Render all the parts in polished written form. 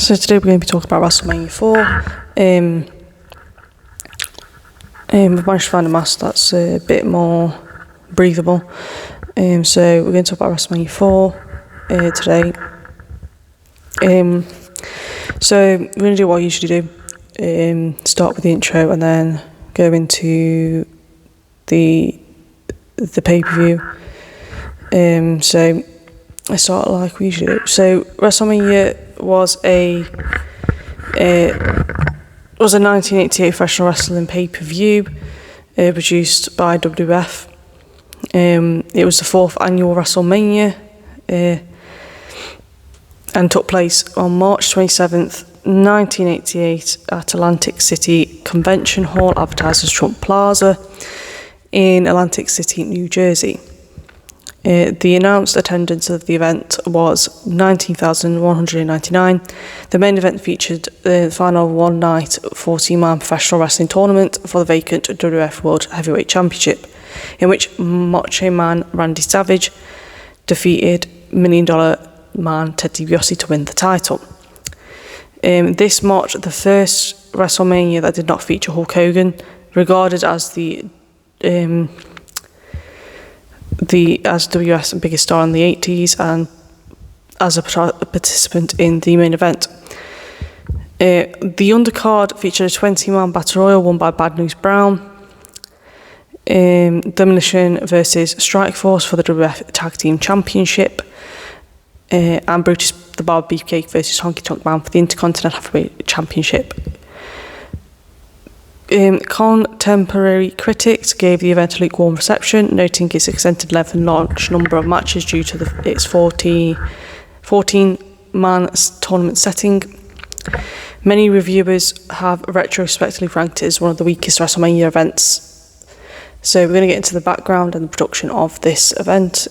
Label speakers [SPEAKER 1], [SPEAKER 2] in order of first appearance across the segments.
[SPEAKER 1] So today we're going to be talking about WrestleMania 4. We've managed to find a mask that's a bit more breathable. So we're going to talk about WrestleMania 4 today. So we're going to do what I usually do. Start with the intro and then go into the pay-per-view. So I start like we usually do. So WrestleMania was a 1988 professional wrestling pay-per-view produced by WWF. It was the 4th annual WrestleMania and took place on March 27th, 1988 at Atlantic City Convention Hall, advertised as Trump Plaza in Atlantic City, New Jersey. The announced attendance of the event was 19,199. The main event featured the final one-night 14-man professional wrestling tournament for the vacant WWF World Heavyweight Championship, in which Macho Man Randy Savage defeated $1 Million Man Ted DiBiase to win the title. This marked the first WrestleMania that did not feature Hulk Hogan, regarded as as WWF's biggest star in the 80s and as a participant in the main event. The undercard featured a 20-man battle royal won by Bad News Brown, Demolition versus Strikeforce for the WWF Tag Team Championship, and Brutus the Barber Beefcake versus Honky Tonk Man for the Intercontinental Heavyweight Championship. Contemporary critics gave the event a lukewarm reception, noting its extended length and large number of matches due to its 14-man tournament setting. Many reviewers have retrospectively ranked it as one of the weakest WrestleMania events. So we're going to get into the background and the production of this event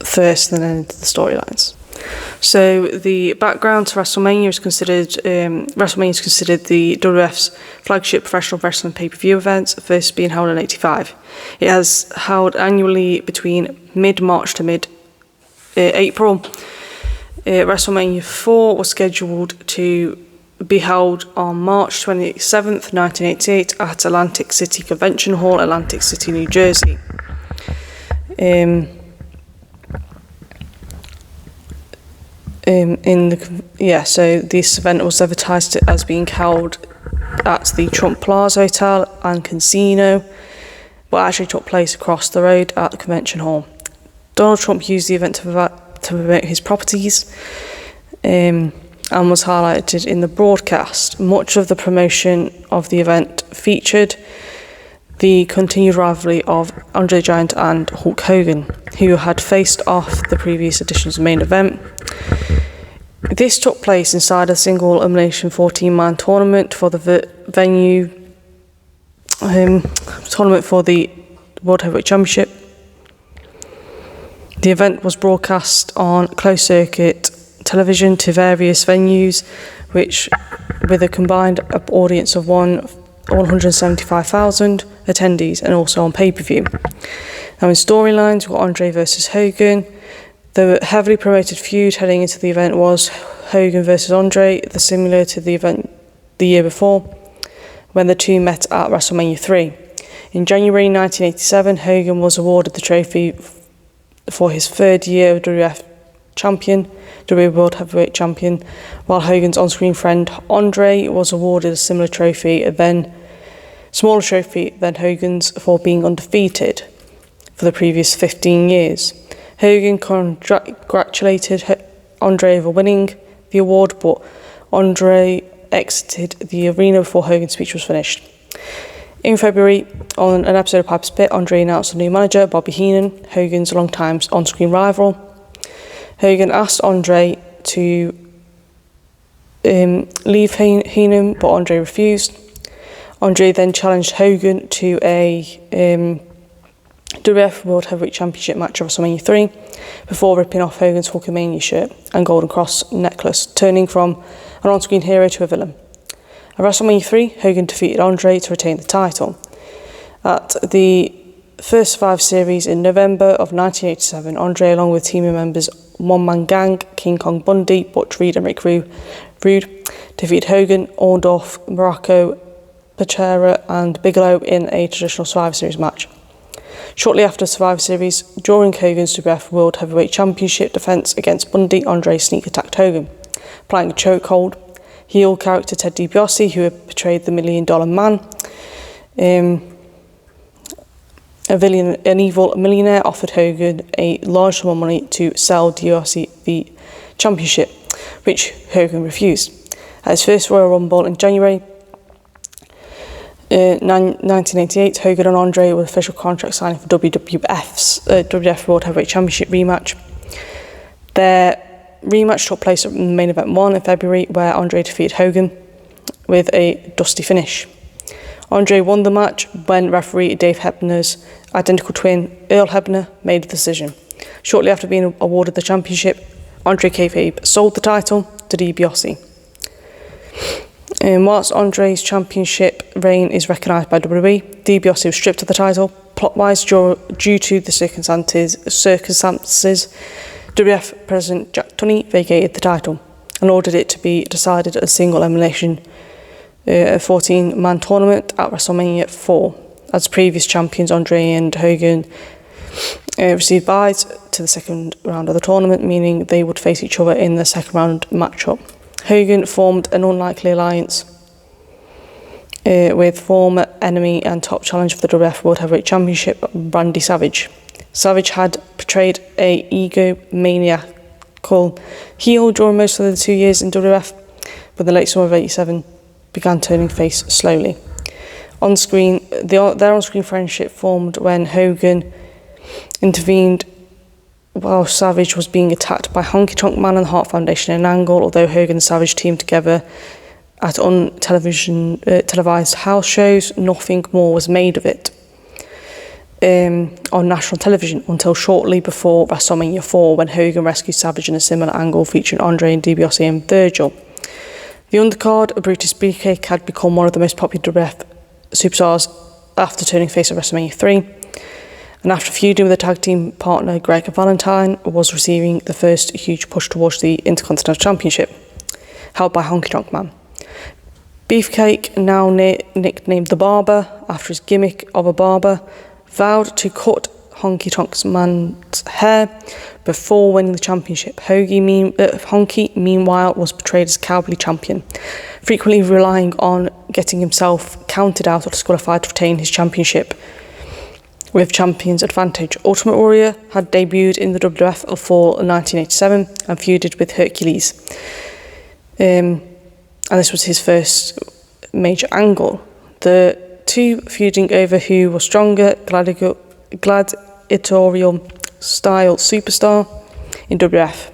[SPEAKER 1] first, and then into the storylines. So the background to WrestleMania is considered the WWF's flagship professional wrestling pay-per-view event, first being held in 1985. It has held annually between mid-March to mid-April. WrestleMania 4 was scheduled to be held on March 27th, 1988 at Atlantic City Convention Hall, Atlantic City, New Jersey. So this event was advertised as being held at the Trump Plaza Hotel and Casino, but actually took place across the road at the Convention Hall. Donald Trump used the event to promote his properties and was highlighted in the broadcast. Much of the promotion of the event featured the continued rivalry of Andre the Giant and Hulk Hogan, who had faced off the previous edition's main event. This took place inside a single elimination 14-man tournament for the tournament for the World Heavyweight Championship. The event was broadcast on closed-circuit television to various venues, which, with a combined audience of 175,000 attendees, and also on pay-per-view. Now in storylines, we've got Andre versus Hogan. The heavily promoted feud heading into the event was Hogan versus Andre, similar to the event the year before, when the two met at WrestleMania 3. In January 1987, Hogan was awarded the trophy for his third year of WWF champion, WWE World Heavyweight Champion, while Hogan's on-screen friend Andre was awarded a similar trophy, smaller trophy than Hogan's, for being undefeated for the previous 15 years. Hogan congratulated Andre for winning the award, but Andre exited the arena before Hogan's speech was finished. In February, on an episode of Piper's Pit, Andre announced a new manager, Bobby Heenan, Hogan's longtime on-screen rival. Hogan asked Andre to leave Heenan, but Andre refused. Andre then challenged Hogan to a WWF World Heavyweight Championship match of WrestleMania 3 before ripping off Hogan's Hulkamania shirt and Golden Cross necklace, turning from an on-screen hero to a villain. At WrestleMania 3, Hogan defeated Andre to retain the title. At the first Survivor Series in November of 1987, Andre, along with team members one-man gang, King Kong Bundy, Butch Reed and Rick Rude, defeated Hogan, Orndorff, Morocco, Pachera and Bigelow in a traditional Survivor Series match. Shortly after Survivor Series, during Hogan's WWF World Heavyweight Championship defence against Bundy, Andre sneak attacked Hogan, applying a chokehold. Heel character Ted DiBiase, who had portrayed the $1 Million Man, an evil millionaire, offered Hogan a large sum of money to sell DiBiase the championship, which Hogan refused. At his first Royal Rumble in January 1988, Hogan and Andre were official contract signing for WWF World Heavyweight Championship rematch. Their rematch took place at Main Event 1 in February, where Andre defeated Hogan with a dusty finish. Andre won the match when referee Dave Hebner's identical twin, Earl Hebner, made the decision. Shortly after being awarded the championship, Andre kayfabe sold the title to DiBiase. Whilst Andre's championship reign is recognised by WWE, DiBiase was stripped of the title. Plot-wise, due to the circumstances, WWF President Jack Tunney vacated the title and ordered it to be decided at a single elimination 14-man tournament at WrestleMania 4. As previous champions, Andre and Hogan received byes to the second round of the tournament, meaning they would face each other in the second round matchup. Hogan formed an unlikely alliance with former enemy and top challenger for the WWF World Heavyweight Championship, Randy Savage. Savage had portrayed a egomaniacal heel during most of the 2 years in WWF, but in the late summer of '87 began turning face slowly. On screen, their on-screen friendship formed when Hogan intervened while Savage was being attacked by Honky Tonk Man and the Hart Foundation in an angle. Although Hogan and Savage teamed together at televised house shows, nothing more was made of it on national television until shortly before WrestleMania 4, when Hogan rescued Savage in a similar angle featuring Andre and DiBiase and Virgil. The undercard, Brutus Beefcake, had become one of the most popular WWF superstars after turning face at WrestleMania 3. And after feuding with a tag team partner, Greg Valentine was receiving the first huge push towards the Intercontinental Championship, held by Honky Tonk Man. Beefcake, now nicknamed the Barber after his gimmick of a barber, vowed to cut Honky Tonk Man's hair before winning the championship. Honky, meanwhile, was portrayed as a cowboy champion, frequently relying on getting himself counted out or disqualified to retain his championship with champion's advantage. Ultimate Warrior had debuted in the WWF of fall in 1987 and feuded with Hercules. And this was his first major angle. The two feuding over who was stronger, gladiatorial style superstar in WWF.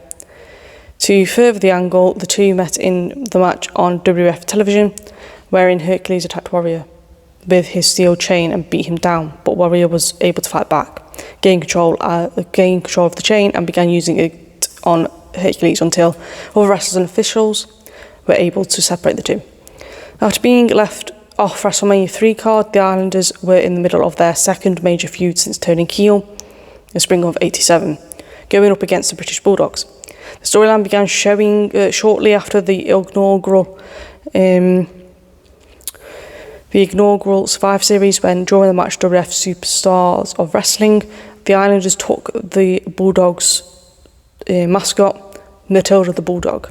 [SPEAKER 1] To further the angle, the two met in the match on WWF television, wherein Hercules attacked Warrior with his steel chain and beat him down, but Warrior was able to fight back, gain control of the chain and began using it on Hercules until other wrestlers and officials were able to separate the two. After being left off WrestleMania 3 card, the Islanders were in the middle of their second major feud since turning heel in the spring of '87, going up against the British Bulldogs. The storyline began showing shortly after the inaugural Survivor Series, when during the match WWF Superstars of Wrestling, the Islanders took the Bulldogs mascot, Matilda the Bulldog,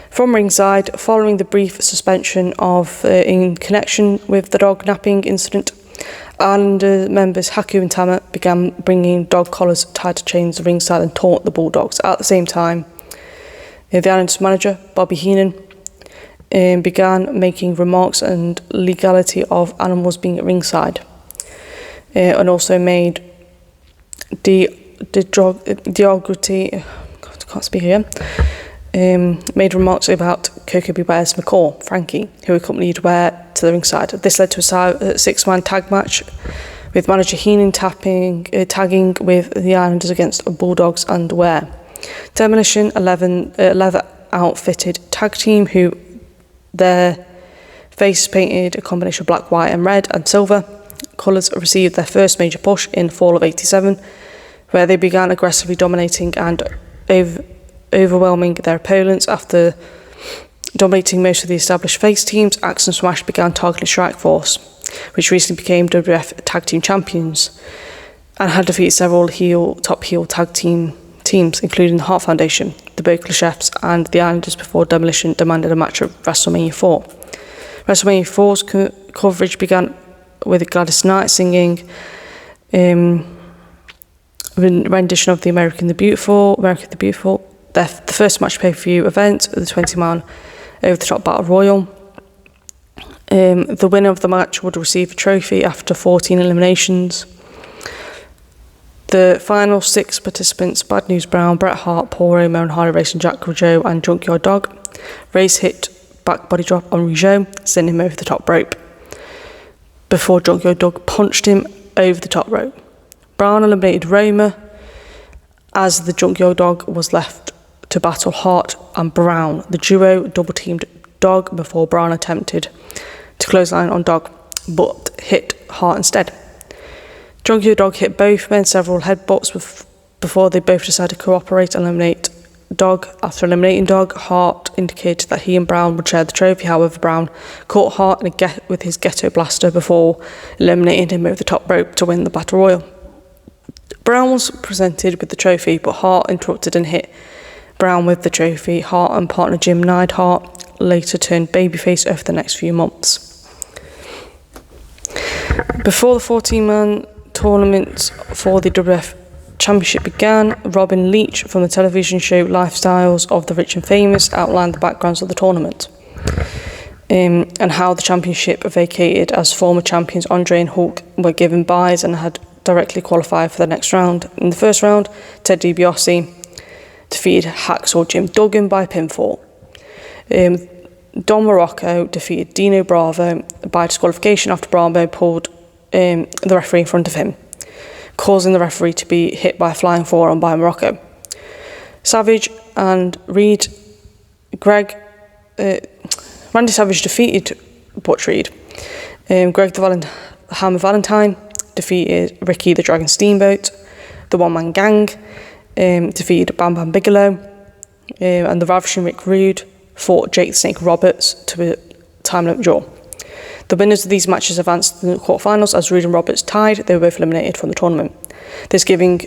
[SPEAKER 1] from ringside. Following the brief suspension in connection with the dog napping incident, Islander members Haku and Tama began bringing dog collars tied to chains to ringside and taunt the Bulldogs. At the same time, the Islanders manager, Bobby Heenan, began making remarks and legality of animals being at ringside, and also made made remarks about Coco Bear's McCaw, Frankie, who accompanied Ware to the ringside. This led to a six-man tag match, with manager Heenan tagging with the Islanders against Bulldogs and Ware. Demolition, a leather-outfitted tag team who their face painted a combination of black, white and red and silver colours, received their first major push in fall of '87, where they began aggressively dominating and overwhelming their opponents. After dominating most of the established face teams, Axe and Smash began targeting Strikeforce, which recently became WWF Tag Team Champions, and had defeated several top heel tag teams, including the Hart Foundation, the Bokeler Chefs, and the Islanders, before Demolition demanded a match at WrestleMania 4. WrestleMania 4's coverage began with Gladys Knight singing a rendition of the American the Beautiful, the first match pay-per-view event, the 20-man over-the-top battle royal. The winner of the match would receive a trophy after 14 eliminations. The final 6 participants, Bad News Brown, Bret Hart, Paul Roma, and Harley Race, and Jack Rougeau, and Junkyard Dog, Race hit back body drop on Rougeau, sending him over the top rope, before Junkyard Dog punched him over the top rope. Brown eliminated Roma, as the Junkyard Dog was left to battle Hart and Brown. The duo double-teamed Dog before Brown attempted to clothesline on Dog, but hit Hart instead. Junkyard Dog hit both men several headbutts before they both decided to cooperate and eliminate Dog. After eliminating Dog, Hart indicated that he and Brown would share the trophy. However, Brown caught Hart with his ghetto blaster before eliminating him over the top rope to win the Battle Royal. Brown was presented with the trophy, but Hart interrupted and hit Brown with the trophy. Hart and partner Jim Neidhart later turned babyface over the next few months. Before the 14-man tournament for the WWF Championship began, Robin Leach from the television show Lifestyles of the Rich and Famous outlined the backgrounds of the tournament, and how the championship vacated, as former champions Andre and Hulk were given byes and had directly qualified for the next round. In the first round, Ted DiBiase defeated Hacksaw Jim Duggan by pinfall. Don Morocco defeated Dino Bravo by disqualification after Bravo pulled the referee in front of him, causing the referee to be hit by a flying forearm by Morocco. Savage and Randy Savage defeated Butch Reed. Greg the Hammer Valentine defeated Ricky the Dragon Steamboat. The One Man Gang defeated Bam Bam Bigelow, and the Ravishing Rick Rude fought Jake the Snake Roberts to a time limit draw. The winners of these matches advanced to the quarterfinals, as Rude and Roberts tied. They were both eliminated from the tournament, this giving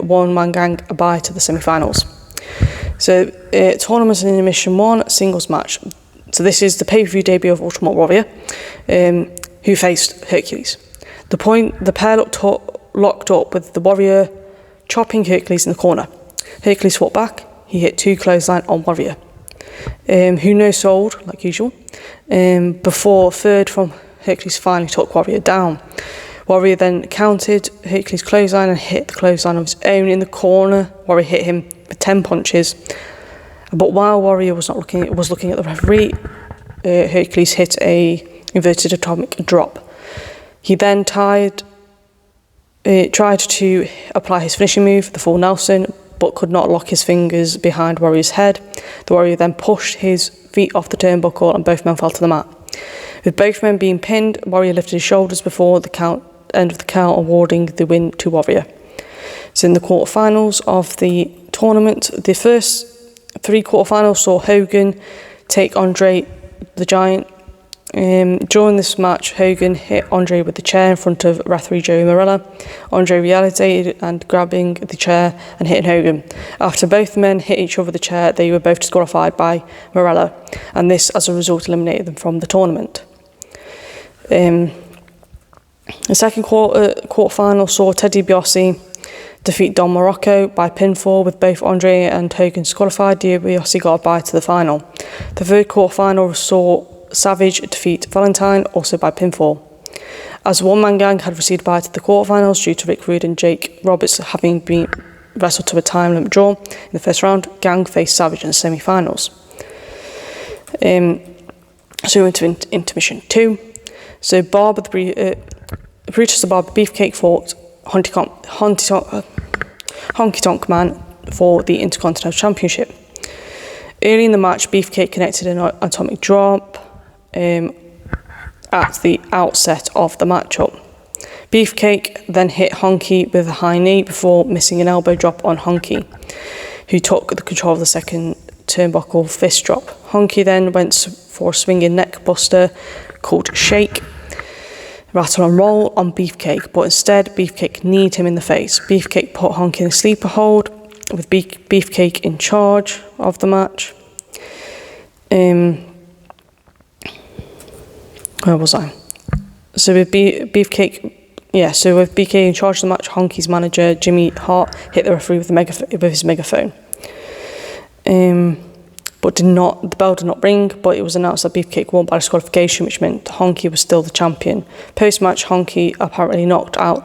[SPEAKER 1] One Man Gang a bye to the semi-finals. So, tournament in Intermission 1, singles match. So this is the pay-per-view debut of Ultimate Warrior, who faced Hercules. The pair locked up with the Warrior chopping Hercules in the corner. Hercules fought back. He hit 2 clothesline on Warrior, who no-sold, like usual, before third from Hercules finally took Warrior down. Warrior then countered Hercules' clothesline and hit the clothesline of his own in the corner. Warrior hit him with 10 punches. But while Warrior was looking at the referee, Hercules hit a inverted atomic drop. He then tried to apply his finishing move, the full Nelson, but could not lock his fingers behind Warrior's head. The Warrior then pushed his feet off the turnbuckle and both men fell to the mat. With both men being pinned, Warrior lifted his shoulders before the end of the count, awarding the win to Warrior. So in the quarterfinals of the tournament, the first 3 quarterfinals saw Hogan take Andre the Giant. During this match, Hogan hit Andre with the chair in front of referee Joey Marella. Andre retaliated and grabbing the chair and hitting Hogan. After both men hit each other with the chair, they were both disqualified by Marella, and this, as a result, eliminated them from the tournament. The second quarterfinal saw Ted DiBiase defeat Don Morocco by pinfall. With both Andre and Hogan disqualified, DiBiase got a bye to the final. The third quarterfinal saw Savage defeat Valentine, also by pinfall. As One Man Gang had received a bye to the quarterfinals due to Rick Rude and Jake Roberts having been wrestled to a time limit draw in the first round, Gang faced Savage in the semi-finals. So into intermission 2. So Brutus the Barber Beefcake fought Honky Tonk Man for the Intercontinental Championship. Early in the match, Beefcake connected an atomic drop at the outset of the matchup. Beefcake then hit Honky with a high knee before missing an elbow drop on Honky, who took the control of the second turnbuckle fist drop. Honky then went for a swinging neck buster called Shake, rattle and roll on Beefcake, but instead Beefcake kneed him in the face. Beefcake put Honky in a sleeper hold, with Beefcake in charge of the match. Where was I? So with Beefcake in charge of the match, Honky's manager Jimmy Hart hit the referee with his megaphone. But the bell did not ring, but it was announced that Beefcake won by disqualification, which meant Honky was still the champion. Post-match, Honky apparently knocked out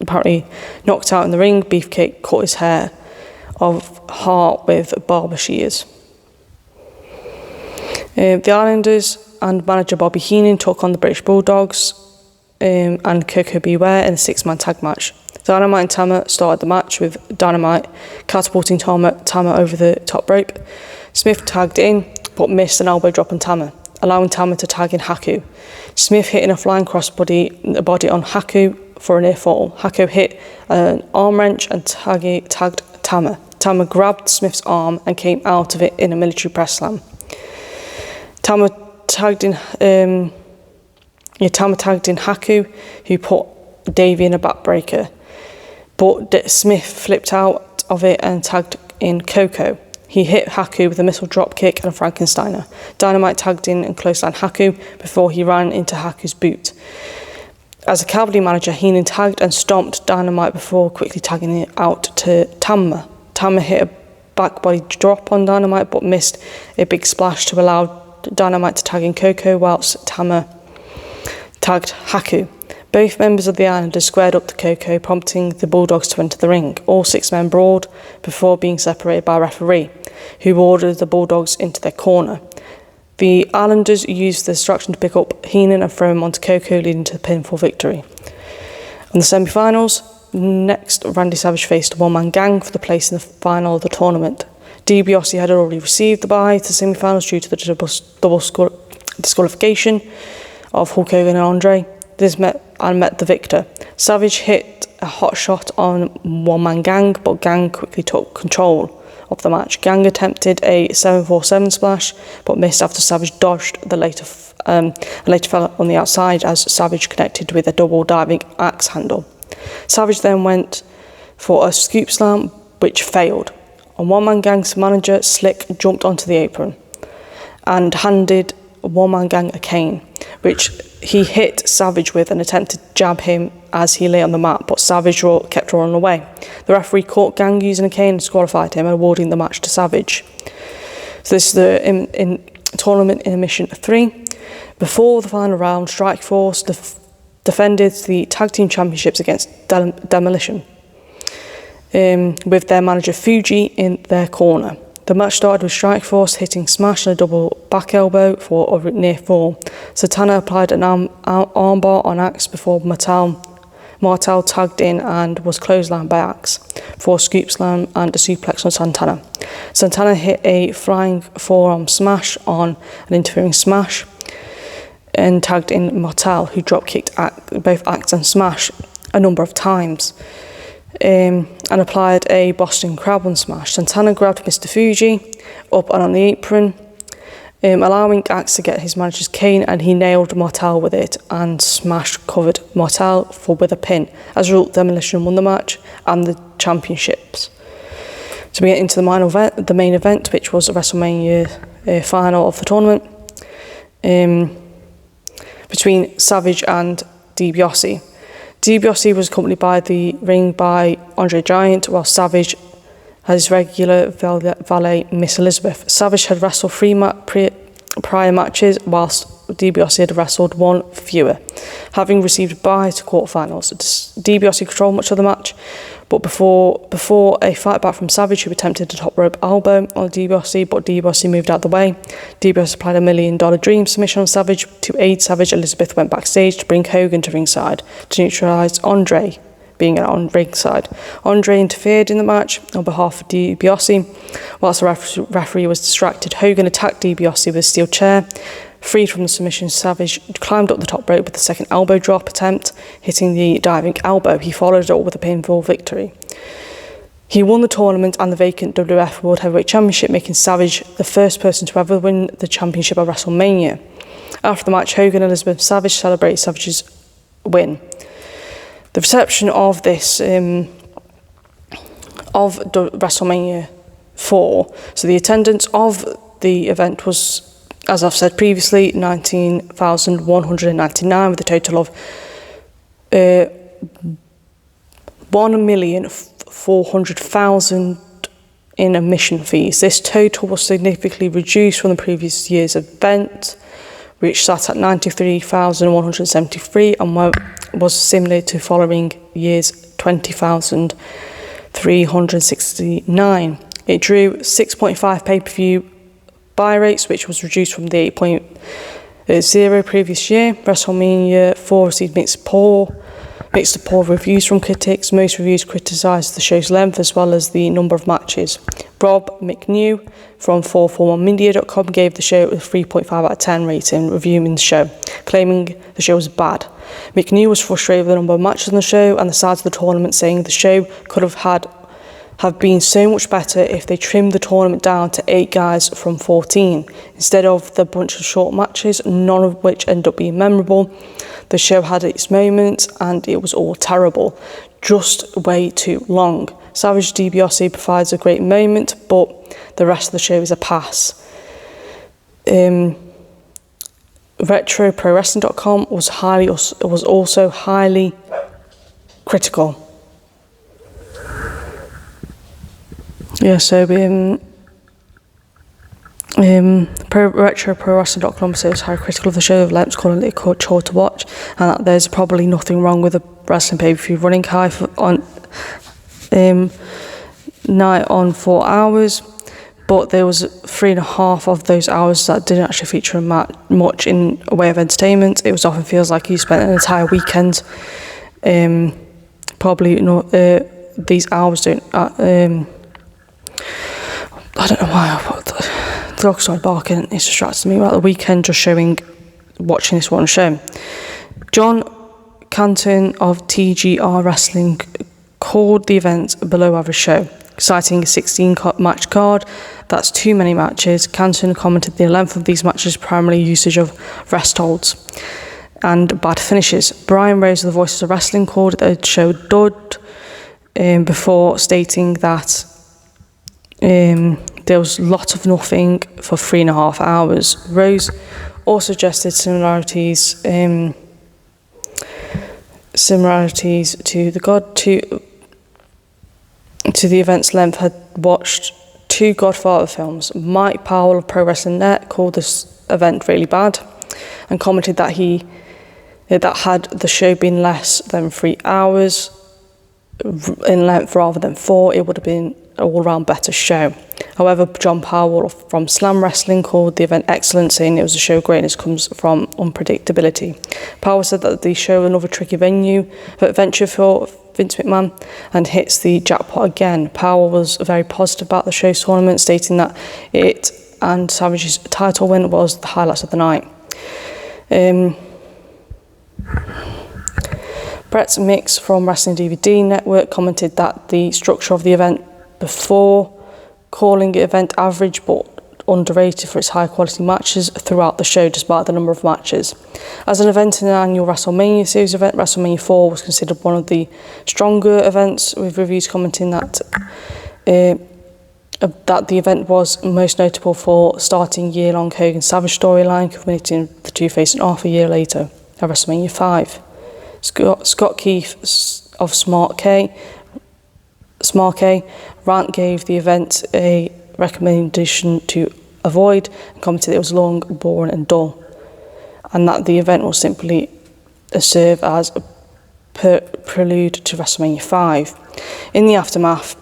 [SPEAKER 1] in the ring. Beefcake cut his hair of Hart with barber shears. The Islanders and manager Bobby Heenan took on the British Bulldogs and Koko Beware in a 6-man tag match. Dynamite and Tama started the match, with Dynamite catapulting Tama over the top rope. Smith tagged in, but missed an elbow drop on Tama, allowing Tama to tag in Haku. Smith hitting a flying crossbody on Haku for a near fall. Haku hit an arm wrench and tagged Tama. Tama grabbed Smith's arm and came out of it in a military press slam. Tama tagged in Haku, who put Davey in a backbreaker. But Smith flipped out of it and tagged in Koko. He hit Haku with a missile drop kick and a Frankensteiner. Dynamite tagged in and clotheslined Haku before he ran into Haku's boot. As a cavalry manager, Heenan tagged and stomped Dynamite before quickly tagging it out to Tama. Tama hit a back body drop on Dynamite but missed a big splash to allow Dynamite to tag in Koko, whilst Tama tagged Haku. Both members of the Islanders squared up to Koko, prompting the Bulldogs to enter the ring. All 6 men brawled before being separated by a referee, who ordered the Bulldogs into their corner. The Islanders used the distraction to pick up Heenan and throw him onto Koko, leading to the pinfall victory. In the semi-finals, next Randy Savage faced a one-man gang for the place in the final of the tournament. DiBiase had already received the bye to the semi-finals due to the double disqualification of Hulk Hogan and Andre. This met the victor. Savage hit a hot shot on one-man Gang, but Gang quickly took control of the match. Gang attempted a 747 splash, but missed after Savage dodged and later fell on the outside as Savage connected with a double diving axe handle. Savage then went for a scoop slam, which failed. On one-man Gang's manager, Slick, jumped onto the apron and handed one-man Gang a cane, which he hit Savage with and attempted to jab him as he lay on the mat, but Savage kept rolling away. The referee caught Gang using a cane and disqualified him, awarding the match to Savage. So this is the tournament intermission 3. Before the final round, Strikeforce defended the tag team championships against Demolition, with their manager Fuji in their corner. The match started with Strikeforce hitting Smash and a double back elbow for a near fall. Santana applied an armbar on Axe before Martel tagged in and was clotheslined by Axe for a scoop slam and a suplex on Santana. Santana hit a flying forearm smash on an interfering Smash and tagged in Martel, who drop kicked both Axe and Smash a number of times. And applied a Boston Crab on Smash. Santana grabbed Mr. Fuji up and on the apron, allowing Axe to get his manager's cane, and he nailed Martel with it, and Smash covered Martel with a pin. As a result, Demolition won the match and the championships. So we get into the main event, which was a WrestleMania final of the tournament between Savage and DiBiase. DiBiase was accompanied by the ring by Andre Giant, while Savage had his regular valet, Miss Elizabeth. Savage had wrestled 3 prior matches, whilst DiBiase had wrestled 1 fewer, having received a bye to quarterfinals. DiBiase controlled much of the match, but before a fight back from Savage, who attempted a top rope elbow on DiBiase, but DiBiase moved out of the way. DiBiase applied a $1 Million Dream submission on Savage. To aid Savage, Elizabeth went backstage to bring Hogan to ringside to neutralise Andre being on ringside. Andre interfered in the match on behalf of DiBiase. Whilst the referee was distracted, Hogan attacked DiBiase with a steel chair. Freed from the submission, Savage climbed up the top rope with the second elbow drop attempt, hitting the diving elbow. He followed it up with a pinfall victory. He won the tournament and the vacant WWF World Heavyweight Championship, making Savage the first person to ever win the championship at WrestleMania. After the match, Hogan and Elizabeth Savage celebrated Savage's win. The reception of this, WrestleMania 4, so the attendance of the event was, as I've said previously, 19,199, with a total of 1,400,000 in admission fees. This total was significantly reduced from the previous year's event, which sat at 93,173 and was similar to following year's 20,369. It drew 6.5 pay-per-view buy rates, which was reduced from the 8.0 previous year. WrestleMania 4 received mixed to poor reviews from critics. Most reviews criticised the show's length as well as the number of matches. Rob McNew from 441media.com gave the show a 3.5 out of 10 rating, reviewing the show, claiming the show was bad. McNew was frustrated with the number of matches on the show and the size of the tournament, saying the show could have been so much better if they trimmed the tournament down to 8 guys from 14, instead of the bunch of short matches, none of which ended up being memorable. The show had its moments and it was all terrible, just way too long. Savage DiBiase provides a great moment, but the rest of the show is a pass. RetroProWrestling.com was also highly critical. Yeah, so RetroProWrestling.com says highly critical of the show, of length, calling it a chore to watch, and that there's probably nothing wrong with a wrestling pay-per-view running high on night on 4 hours, but there was 3.5 of those hours that didn't actually feature much in a way of entertainment. It was often feels like you spent an entire weekend. Probably not. These hours don't. I don't know why the dog started barking. It's distracted me about the weekend just watching this one show. John Canton of TGR Wrestling called the event a below average show, citing a 16 match card. That's too many matches. Canton commented the length of these matches, primarily usage of rest holds and bad finishes. Brian Rose of the Voices of Wrestling called the show dud, before stating that there was a lot of nothing for 3.5 hours. Rose also suggested similarities to the event's length. Had watched 2 Godfather films. Mike Powell of Pro Wrestling Net called this event really bad and commented that had the show been less than 3 hours in length rather than 4, it would have been an all-round better show. However, John Powell from Slam Wrestling called the event excellent, saying it was a show greatness comes from unpredictability. Powell said that the show was another tricky venture for Vince McMahon and hits the jackpot again. Powell was very positive about the show's tournament, stating that it and Savage's title win was the highlights of the night. Brett Mix from Wrestling DVD Network commented that the structure of the event before, calling the event average but underrated for its high quality matches throughout the show despite the number of matches. As an event in an annual WrestleMania series event, WrestleMania 4 was considered one of the stronger events, with reviews commenting that the event was most notable for starting year-long Hogan Savage storyline, culminating the two facing off a year later at WrestleMania 5. Scott Keith of Smart K rant gave the event a recommendation to avoid and commented it was long, boring and dull, and that the event will simply serve as a prelude to WrestleMania 5. In the aftermath,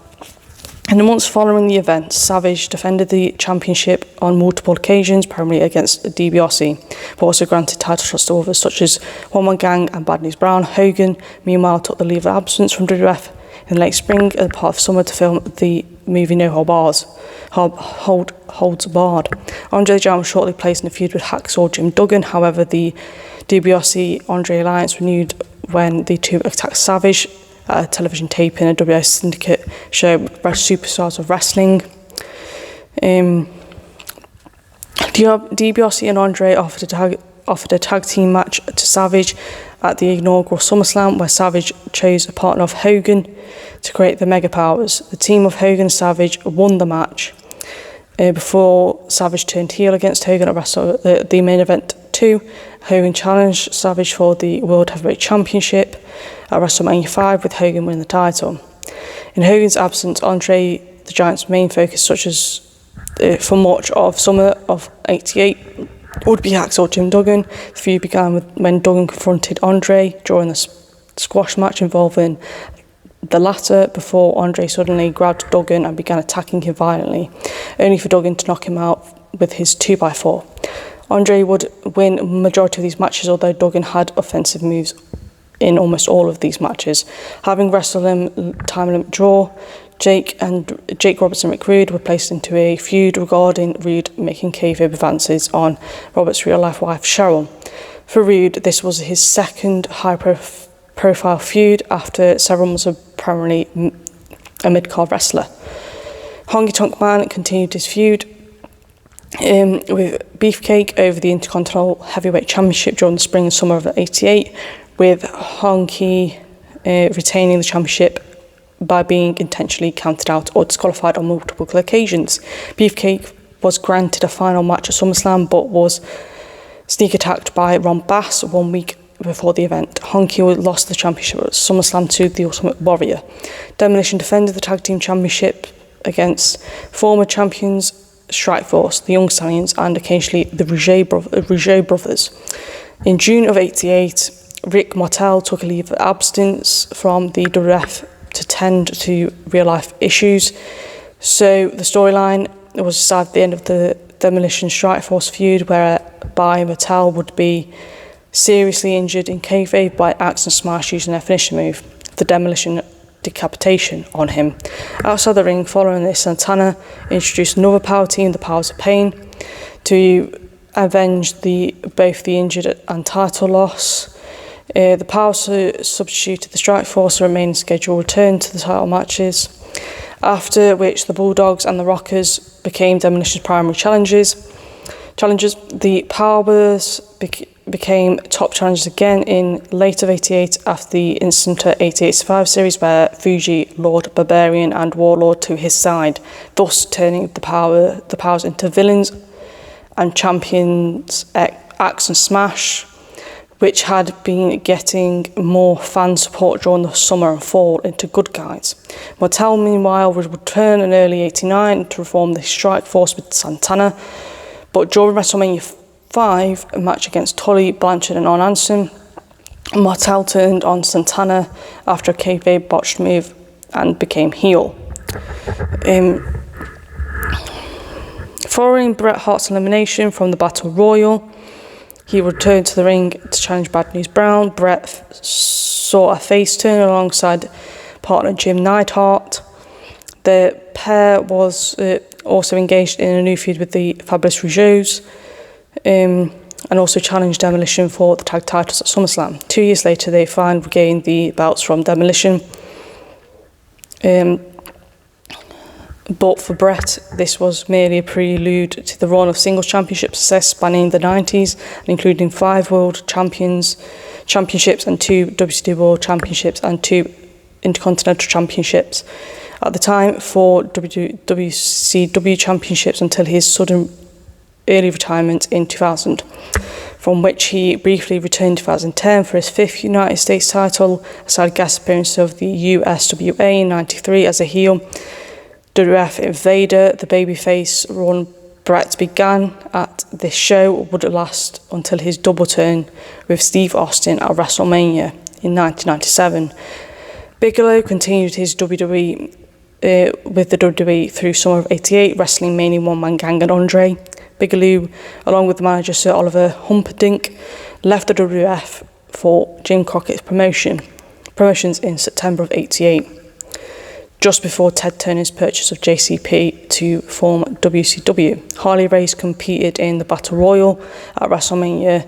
[SPEAKER 1] in the months following the event, Savage defended the championship on multiple occasions, primarily against DiBiase, but also granted title shots to others such as One Man Gang and Bad News Brown. Hogan, meanwhile, took the leave of absence from WWF in late spring as part of summer to film the movie No Holds Barred. Andre the Giant was shortly placed in a feud with Hacksaw Jim Duggan. However, the DiBiase-Andre alliance renewed when the two attacked Savage at a television taping. A WWF Syndicate show Superstars of Wrestling. DiBiase and Andre offered a tag team match to Savage at the inaugural SummerSlam, where Savage chose a partner of Hogan to create the Mega Powers. The team of Hogan and Savage won the match before Savage turned heel against Hogan at the main event 2. Hogan challenged Savage for the World Heavyweight Championship at WrestleMania 5, with Hogan winning the title. In Hogan's absence, Andre the Giant's main focus, such as for much of summer of '88, would be Hacksaw Jim Duggan. The feud began when Duggan confronted Andre during the squash match involving the latter, before Andre suddenly grabbed Duggan and began attacking him violently, only for Duggan to knock him out with his 2x4. Andre would win the majority of these matches, although Duggan had offensive moves in almost all of these matches. Having wrestled him time limit draw, Jake Roberts and Rick Rude were placed into a feud regarding Rude making kayfabe advances on Roberts' real-life wife Cheryl. For Rude, this was his second high-profile feud after several months of primarily a mid-card wrestler. Honky Tonk Man continued his feud with Beefcake over the Intercontinental Heavyweight Championship during the spring and summer of '88, with Honky retaining the championship by being intentionally counted out or disqualified on multiple occasions. Beefcake was granted a final match at SummerSlam, but was sneak attacked by Ron Bass 1 week before the event. Honky lost the championship at SummerSlam to the Ultimate Warrior. Demolition defended the tag team championship against former champions Strikeforce, the Young Stallions, and occasionally the Rougeau brothers. In June of '88, Rick Martel took a leave of absence from the WWF to tend to real-life issues. So the storyline was decided at the end of the Demolition Strikeforce feud, whereby Martel would be seriously injured in kayfabe by axe and smash using their finishing move, the Demolition Decapitation, on him. Outside the ring, following this, Santana introduced another power team, the Powers of Pain, to avenge both the injured and title loss. The Powers substituted the Strikeforce, remaining scheduled return to the title matches, after which the Bulldogs and the Rockers became Demolition's primary challengers. The Powers became top challengers again in late of '88 after the Instanter '88 Survivor Series, where Fuji lured Barbarian and Warlord to his side, thus turning the Powers into villains, and champions Axe and Smash, which had been getting more fan support during the summer and fall, into good guys. Martel, meanwhile, would return in early '89 to reform the Strikeforce with Santana, but during WrestleMania 5, a match against Tully, Blanchard and Arn Anderson, Martel turned on Santana after a kayfabe botched move and became heel. Following Bret Hart's elimination from the Battle Royal, he returned to the ring to challenge Bad News Brown. Bret saw a face turn alongside partner Jim Neidhart. The pair was also engaged in a new feud with the Fabulous Rougeaus, and also challenged Demolition for the tag titles at SummerSlam. 2 years later, they finally regained the belts from Demolition. But for Bret, this was merely a prelude to the run of singles championship success spanning the 90s, including 5 world championships and 2 WCW World Championships and 2 Intercontinental Championships. At the time, 4 WCW Championships until his sudden early retirement in 2000, from which he briefly returned in 2010 for his 5th United States title, aside guest appearance of the USWA in '93 as a heel. WWF Invader, the babyface run Bret began at this show, would last until his double turn with Steve Austin at WrestleMania in 1997. Bigelow continued his WWE with the WWE through summer of '88, wrestling mainly one-man gang and Andre. Bigelow, along with the manager Sir Oliver Humperdinck, left the WWF for Jim Crockett's promotions in September of '88, just before Ted Turner's purchase of JCP to form WCW. Harley Race competed in the Battle Royal at WrestleMania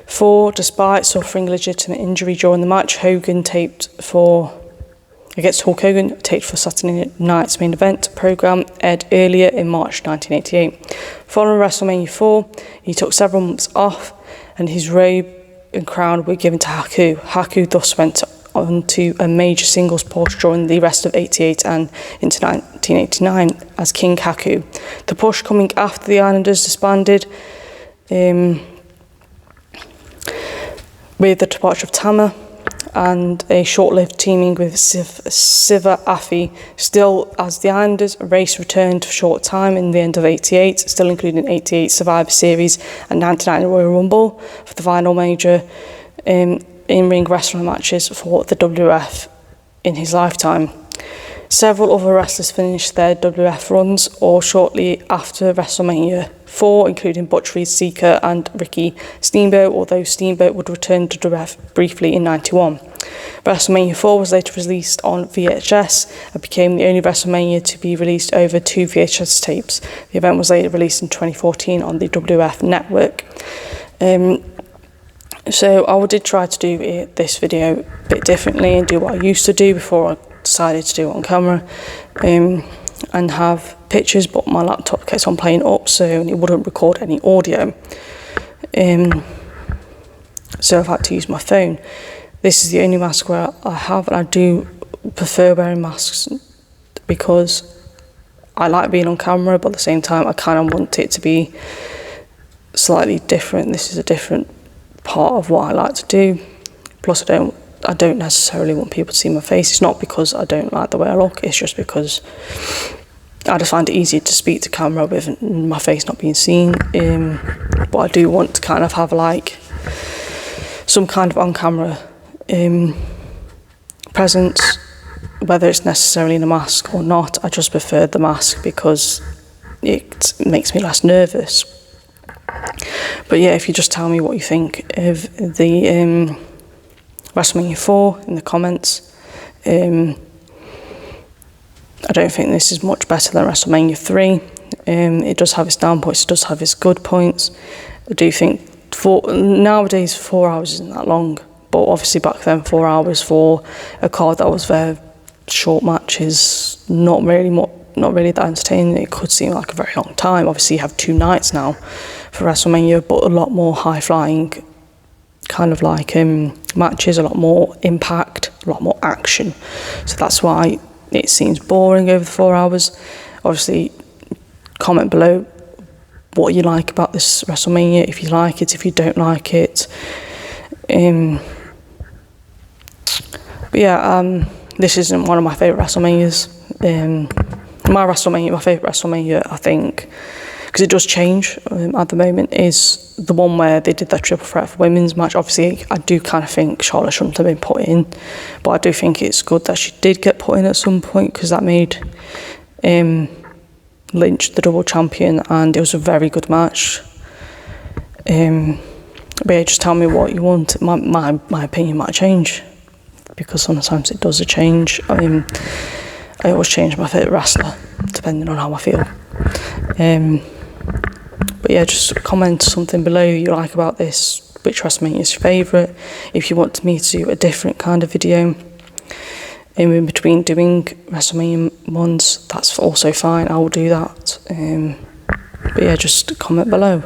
[SPEAKER 1] 4, despite suffering a legitimate injury during the match. Hogan taped for against Hulk Hogan, taped for Saturday night's main event programme, aired earlier in March 1988. Following WrestleMania 4, he took several months off, and his robe and crown were given to Haku. Haku thus went on to a major singles push during the rest of 88 and into 1989 as King Haku. The push coming after the Islanders disbanded, with the departure of Tama and a short-lived teaming with Siva Afi. Still, as the Islanders, a race returned for a short time in the end of 88, still including 88 Survivor Series and 99 Royal Rumble for the final major in-ring wrestling matches for the WWF in his lifetime. Several other wrestlers finished their WWF runs or shortly after WrestleMania 4, including Butch Reed, Seeker and Ricky Steamboat, although Steamboat would return to WWF briefly in 91. WrestleMania 4 was later released on VHS and became the only WrestleMania to be released over 2 VHS tapes. The event was later released in 2014 on the WWF network. So I did try to do this video a bit differently and do what I used to do before I decided to do it on camera, and have pictures, but my laptop kept on playing up, so it wouldn't record any audio. So I've had to use my phone. This is the only mask where I have, and I do prefer wearing masks because I like being on camera, but at the same time I kind of want it to be slightly different. This is a different part of what I like to do. Plus I don't necessarily want people to see my face. It's not because I don't like the way I look, it's just because I just find it easier to speak to camera with my face not being seen. But I do want to kind of have like some kind of on-camera presence, whether it's necessarily in a mask or not. I just prefer the mask because it makes me less nervous. But yeah, if you just tell me what you think of the WrestleMania 4 in the comments. I don't think this is much better than WrestleMania 3. It does have its down points, it does have its good points. I do think nowadays 4 hours isn't that long, but obviously back then 4 hours for a card that was very short match is not really that entertaining. It could seem like a very long time. Obviously you have 2 nights now for WrestleMania, but a lot more high-flying kind of like matches, a lot more impact, a lot more action. So that's why it seems boring over the 4 hours. Obviously, comment below what you like about this WrestleMania, if you like it, if you don't like it. But yeah, this isn't one of my favourite WrestleManias. My favourite WrestleMania, I think, because it does change at the moment, is the one where they did that triple threat for women's match. Obviously, I do kind of think Charlotte shouldn't have been put in, but I do think it's good that she did get put in at some point, because that made Lynch the double champion, and it was a very good match. But yeah, just tell me what you want. My opinion might change, because sometimes it does change. I always change my favourite wrestler, depending on how I feel. But yeah, just comment something below you like about this, which WrestleMania is your favourite. If you want me to do a different kind of video in between doing WrestleMania ones, that's also fine, I will do that. But yeah, just comment below.